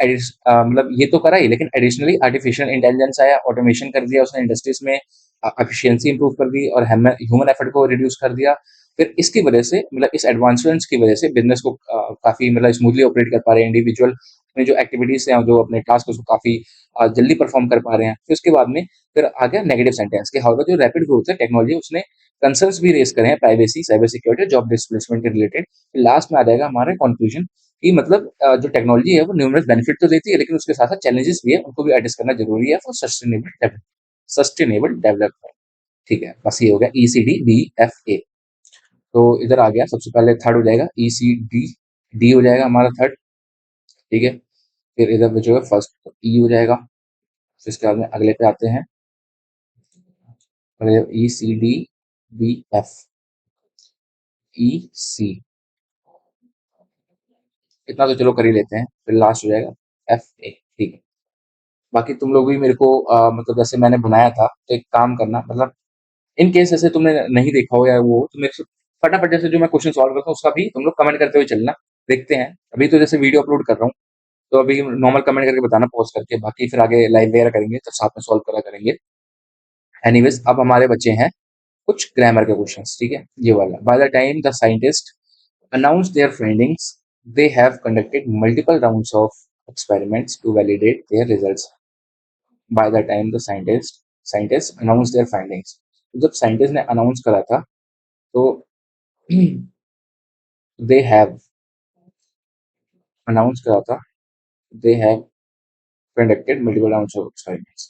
मतलब ये तो करा ही, लेकिन एडिशनली आर्टिफिशियल इंटेलिजेंस आया, ऑटोमेशन कर दिया उसने इंडस्ट्रीज में, एफिशिएंसी इंप्रूव कर दी और ह्यूमन एफर्ट को रिड्यूस कर दिया। फिर इसकी वजह से मतलब इस एडवांसमेंट्स की वजह से बिजनेस को काफी मतलब स्मूथली ऑपरेट कर पा रहे हैं। इंडिविजुअल अपने जो एक्टिविटीज हैं, जो अपने टास्क उसको काफी जल्दी परफॉर्म कर पा रहे हैं। फिर उसके बाद में फिर आ गया नेगेटिव सेंटेंस कि हाउएवर जो रैपिड ग्रोथ है टेक्नोलॉजी, उसने कंसर्न्स भी रेज करे हैं privacy, cyber security, job displacement के रिलेटेड। लास्ट में आ जाएगा हमारा कंक्लूजन कि मतलब जो टेक्नोलॉजी है वो न्यूमरस बेनिफिट तो देती है, लेकिन उसके साथ साथ चैलेंजेस भी है, उनको भी एड्रेस करना जरूरी है फॉर सस्टेनेबल डेवलपमेंट। ठीक है? बस ये हो गया ECDBFA। तो इधर आ गया सबसे पहले थर्ड हो जाएगा ECD, डी हो जाएगा हमारा थर्ड। ठीक है? फिर इधर पे जो है फर्स्ट ई हो जाएगा। फिर इसके बाद में अगले पे आते हैं, ECDBF, EC, इतना तो चलो कर ही लेते हैं। फिर लास्ट हो जाएगा FA। ठीक है? बाकी तुम लोग भी मेरे को मतलब जैसे मैंने बनाया था, तो एक काम करना, मतलब इन केस ऐसे तुमने नहीं देखा हो या वो, तो मेरे से फटाफट जैसे जो मैं क्वेश्चन सॉल्व करता हूँ उसका भी तुम लोग कमेंट करते हुए चलना। देखते हैं। अभी तो जैसे वीडियो अपलोड कर रहा हूँ, तो अभी नॉर्मल कमेंट करके बताना पॉज करके, बाकी फिर आगे लाइव वगैरह करेंगे तो साथ में सॉल्व करा करेंगे। एनीवेज अब हमारे बच्चे हैं कुछ ग्रामर के क्वेश्चंस। ठीक है? ये वाला, bye the time the scientist announced their findings, they have conducted multiple rounds of experiments to validate their results। By the time the scientists scientist announce their findings. तो जब साइंटिस्ट ने announce करा था तो दे हैव अनाउंस करा था, दे have conducted multiple rounds of experiments.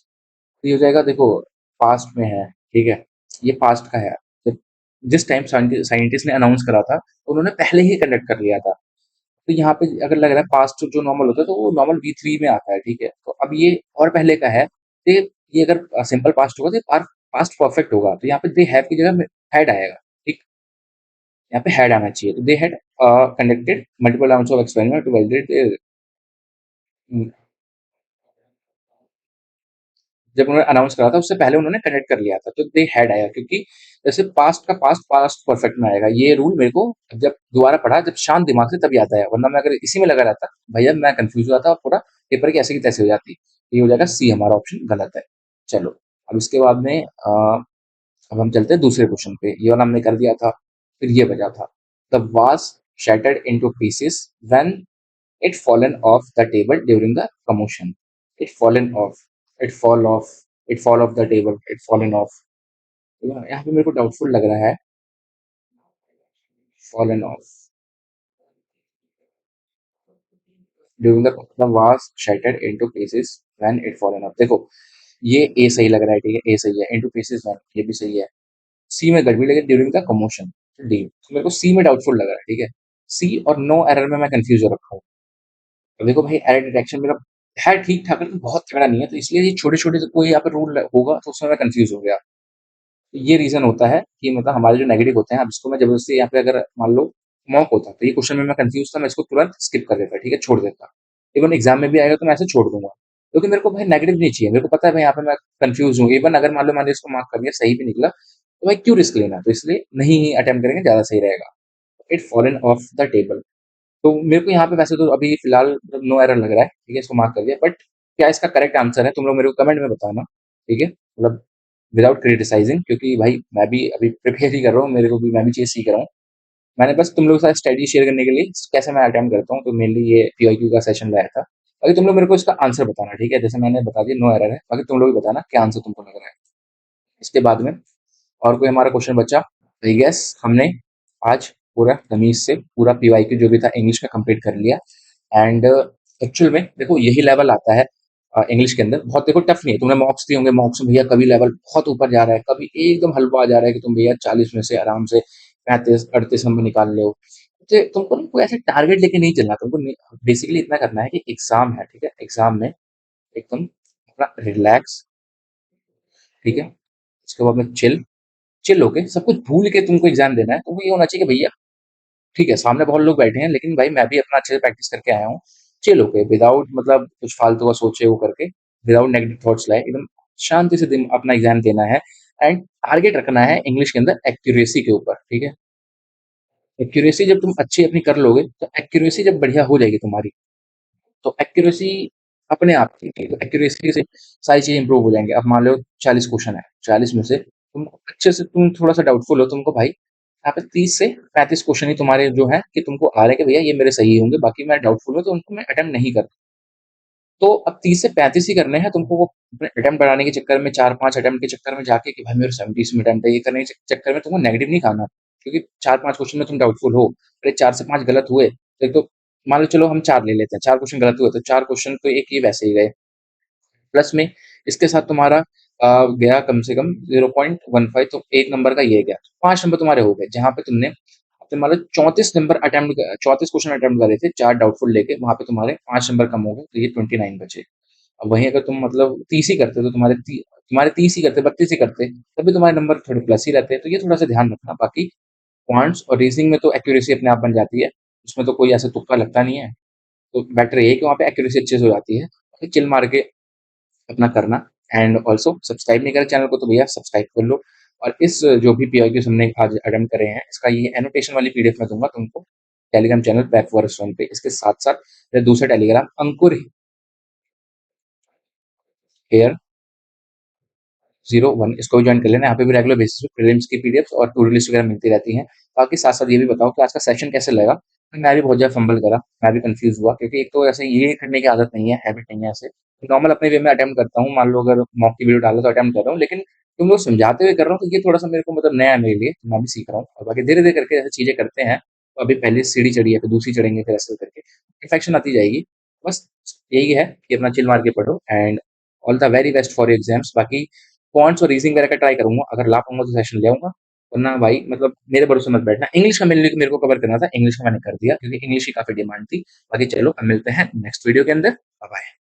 तो ये हो जाएगा, देखो पास्ट में है, ठीक है, ये पास्ट का है। जब जिस टाइम साइंटिस्ट ने अनाउंस करा था तो उन्होंने पहले ही कंडक्ट कर लिया था। तो यहाँ पे अगर लग रहा है पास्ट जो नॉर्मल होता है तो वो नॉर्मल V3 में आता है, ठीक है। तो अब ये और पहले का है, तो ये अगर सिंपल पास्ट होगा तो पास्ट परफेक्ट होगा, तो यहाँ पे दे हैव की जगह में हैड आएगा, ठीक। यहाँ पे हैड आना चाहिए, तो they had conducted multiple rounds of experiment to validate. जब उन्होंने अनाउंस करा था उससे पहले उन्होंने कनेक्ट कर लिया था, तो दे हैड आया, क्योंकि जैसे पास्ट का पास्ट पास्ट परफेक्ट में आएगा। ये रूल मेरे को जब दोबारा पढ़ा, जब शांत दिमाग से, तब याद आया, वरना मैं अगर इसी में लगा रहता भैया मैं कंफ्यूज हुआ था और पूरा पेपर की ऐसे की तैसे हो जाती। ये हो जाएगा सी, हमारा ऑप्शन गलत है। चलो, अब इसके बाद में अब हम चलते हैं दूसरे क्वेश्चन पे। ये वाला हमने कर दिया था, फिर ये बचा था, the was shattered into pieces when it fallen off the table during the commotion. It fallen off, it fall off, it fall off the table, it fallen off. तो यहाँ पे मेरे को डाउटफुल लग रहा है, fallen off during the was shattered into pieces when it fallen off। देखो ये ए सही लग रहा है, ठीक है, ए सही है, into pieces when, ये भी सही है। सी में गड़बड़ी लगी, ड्यूरिंग द कमोशन, डी। तो मेरे को सी में डाउटफुल लग रहा है, ठीक है। सी और नो एरर में मैं कंफ्यूज हो रखा हूँ। तो देखो भाई, एरर डिटेक्शन मेरा है ठीक ठाक, लेकिन बहुत तगड़ा नहीं है, तो इसलिए ये छोटे छोटे कोई यहाँ पे रूल होगा तो उसमें मैं कंफ्यूज हो गया। तो ये रीजन होता है कि मतलब हमारे जो नेगेटिव होते हैं, अब इसको मैं जबरदस्ती यहाँ पे अगर मान लो मॉक होता तो ये क्वेश्चन में मैं कंफ्यूज था, मैं इसको तुरंत स्किप कर देता, ठीक है, छोड़ देता। इवन एग्जाम में भी आएगा तो मैं ऐसे छोड़ दूंगा, क्योंकि मेरे को भाई नेगेटिव नहीं चाहिए। मेरे को पता है भाई यहाँ पे मैं कंफ्यूज हूँ, इवन अगर मान लो मैंने इसको मार्क कर दिया सही भी निकला तो भाई क्यों रिस्क लेना, तो इसलिए नहीं ही अटेम्प्ट करेंगे, ज्यादा सही रहेगा। It fallen of the table. तो मेरे को यहाँ पे वैसे तो अभी फिलहाल नो एरर लग रहा है, ठीक है, इसको मार्क कर दिया, बट क्या इसका करेक्ट आंसर है तुम लोग मेरे को कमेंट में बताना, ठीक है, मतलब विदाउट क्रिटिसाइजिंग, क्योंकि भाई मैं भी अभी प्रिपेयर ही कर रहा हूँ, मेरे को भी, मैं भी चीज सीख रहा हूँ। मैंने बस तुम लोगों के साथ स्टडी शेयर करने के लिए कैसे मैं अटेम्प्ट करता हूँ, तो मेनली ये PYQ का सेशन लाया था। बाकी तुम लोग मेरे को इसका आंसर बताना, ठीक है, जैसे मैंने बता दिया नो एरर है, बाकी तुम लोग भी बताना क्या आंसर तुमको लग रहा है। इसके बाद में और कोई हमारा क्वेश्चन बचा, तो यस, हमने आज पूरा तमीज से पूरा PYQ जो भी था इंग्लिश में कंप्लीट कर लिया। एंड एक्चुअल में देखो यही लेवल आता है इंग्लिश के अंदर, बहुत देखो टफ नहीं है। तुमने मॉक्स दिए होंगे, मॉक्स में भैया कभी लेवल बहुत ऊपर जा रहा है, कभी एकदम हल्का आ जा रहा है कि तुम भैया 40 में से आराम से 35-38 नंबर निकाल ले हो। तो तुमको ना कोई ऐसे टारगेट लेके नहीं चलना, तुमको बेसिकली इतना करना है कि एग्जाम है, ठीक है, एग्जाम में एकदम अपना रिलैक्स, ठीक है, उसके बाद में चिल चिल होके सब कुछ भूल के तुमको एग्जाम देना है। तुमको ये होना चाहिए कि भैया ठीक है, सामने बहुत लोग बैठे हैं, लेकिन भाई मैं भी अपना अच्छे से प्रैक्टिस करके आया हूँ, चिल होके, विदाउट मतलब कुछ फालतू का सोचे वो करके, विदाउट नेगेटिव थॉट्स लाए, एकदम शांति से दिन अपना एग्जाम देना है। एंड टारगेट रखना है इंग्लिश के अंदर एक्यूरेसी के ऊपर, ठीक है। एक्यूरेसी जब तुम अच्छी अपनी कर लोगे, तो एक्यूरेसी जब बढ़िया हो जाएगी तुम्हारी, तो एक्यूरेसी अपने आप की, तो एक्यूरेसी से सारी चीजें इंप्रूव हो जाएंगे। अब मान लो 40 क्वेश्चन है, 40 में से तुम अच्छे से, तुम थोड़ा सा डाउटफुल हो, तुमको भाई यहाँ पे 30 से 35 क्वेश्चन ही तुम्हारे जो है कि तुमको आ रहे हैं कि भैया ये मेरे सही होंगे, बाकी मैं डाउटफुल हूँ तो उनको मैं अटेम्प्ट नहीं करता। तो अब 30 से 35 ही करने हैं तुमको, वो अटेम्प्ट बढ़ाने के चक्कर में, 4-5 अटेम्प्ट के चक्कर में जाके कि भाई मेरे 70 में अटेम्प्ट है, ये करने के चक्कर में तुमको नेगेटिव नहीं खाना, क्योंकि 4-5 क्वेश्चन में तुम डाउटफुल हो, अरे 4 से 5 गलत हुए तो एक तो मान लो, चलो हम 4 ले लेते हैं, 4 क्वेश्चन गलत हुए तो 4 क्वेश्चन तो एक ये वैसे ही गए, प्लस में इसके साथ तुम्हारा गया कम से कम 0.15, तो 1 नंबर का ये गया, 5 नंबर तुम्हारे हो गए, जहाँ पे तुमने अपने मान लो 34 क्वेश्चन अटेम्प्ट करे थे, 4 डाउटफुल लेके, वहां पे तुम्हारे 5 नंबर कम हो गए, तो ये 29 बचे। अब वहीं अगर तुम मतलब 30 ही करते तो तुम्हारे 30 ही करते, 32 ही करते, तभी तुम्हारे नंबर थोड़े प्लस ही रहते हैं। तो ये थोड़ा सा ध्यान रखना। बाकी क्वांट्स और रीजनिंग में तो एक्यूरेसी अपने आप बन जाती है, उसमें तो कोई ऐसा तुक्का लगता नहीं है, तो बेटर ये है कि वहाँ पे एक्यूरेसी अच्छे से हो जाती है। बाकी चिल मार के अपना करना। एंड ऑल्सो सब्सक्राइब नहीं करा चैनल को तो भैया सब्सक्राइब कर लो। और इस जो भी PYQ हमने आज अटेम्प्ट करे हैं, इसका ये एनोटेशन वाली PDF में दूंगा तुमको Telegram channel back for restaurant पे। इसके साथ साथ मेरा दूसरा टेलीग्राम अंकुर हेयर 01, इसको भी ज्वाइन कर लेना। यहाँ पे भी रेगुलर बेसिस पे प्रीलिम्स की PDFs और टू लिस्ट वगैरह मिलती रहती हैं। बाकी साथ साथ ये भी बताओ कि आज का सेशन कैसे लगा। मैं भी बहुत ज्यादा फंबल करा, मैं भी कंफ्यूज हुआ, क्योंकि एक तो ऐसे ये करने की आदत नहीं है, हैबिट नहीं है ऐसे, नॉर्मल अपने वे में अटेम्प्ट करता हूँ, मान लो अगर मॉक की वीडियो डाला तो अटेम्प्ट कर रहा हूँ, लेकिन तुम लोग समझाते हुए कर रहा हूँ, तो ये थोड़ा-सा मेरे को मतलब नया है मेरे लिए, तो मैं भी सीख रहा हूँ और बाकी धीरे-धीरे करके ऐसे चीज़ें करते हैं, तो अभी पहली सीढ़ी चढ़ी है, फिर दूसरी चढ़ेंगे, फिर ऐसे करके परफेक्शन आती जाएगी। बस यही है कि अपना चिल मार के पढ़ो and all the very best for your exams. बाकी पॉइंट्स और रीज़निंग वगैरह का ट्राई करूँगा, अगर ला पाऊँगा तो सेशन ले आऊँगा, वरना भाई मतलब मेरे भरोसे मत बैठना। इंग्लिश का मेरे को कवर करना था, इंग्लिश का मैंने कर दिया क्योंकि इंग्लिश की काफ़ी डिमांड थी। बाकी चलो अब मिलते हैं नेक्स्ट वीडियो के अंदर। Bye bye.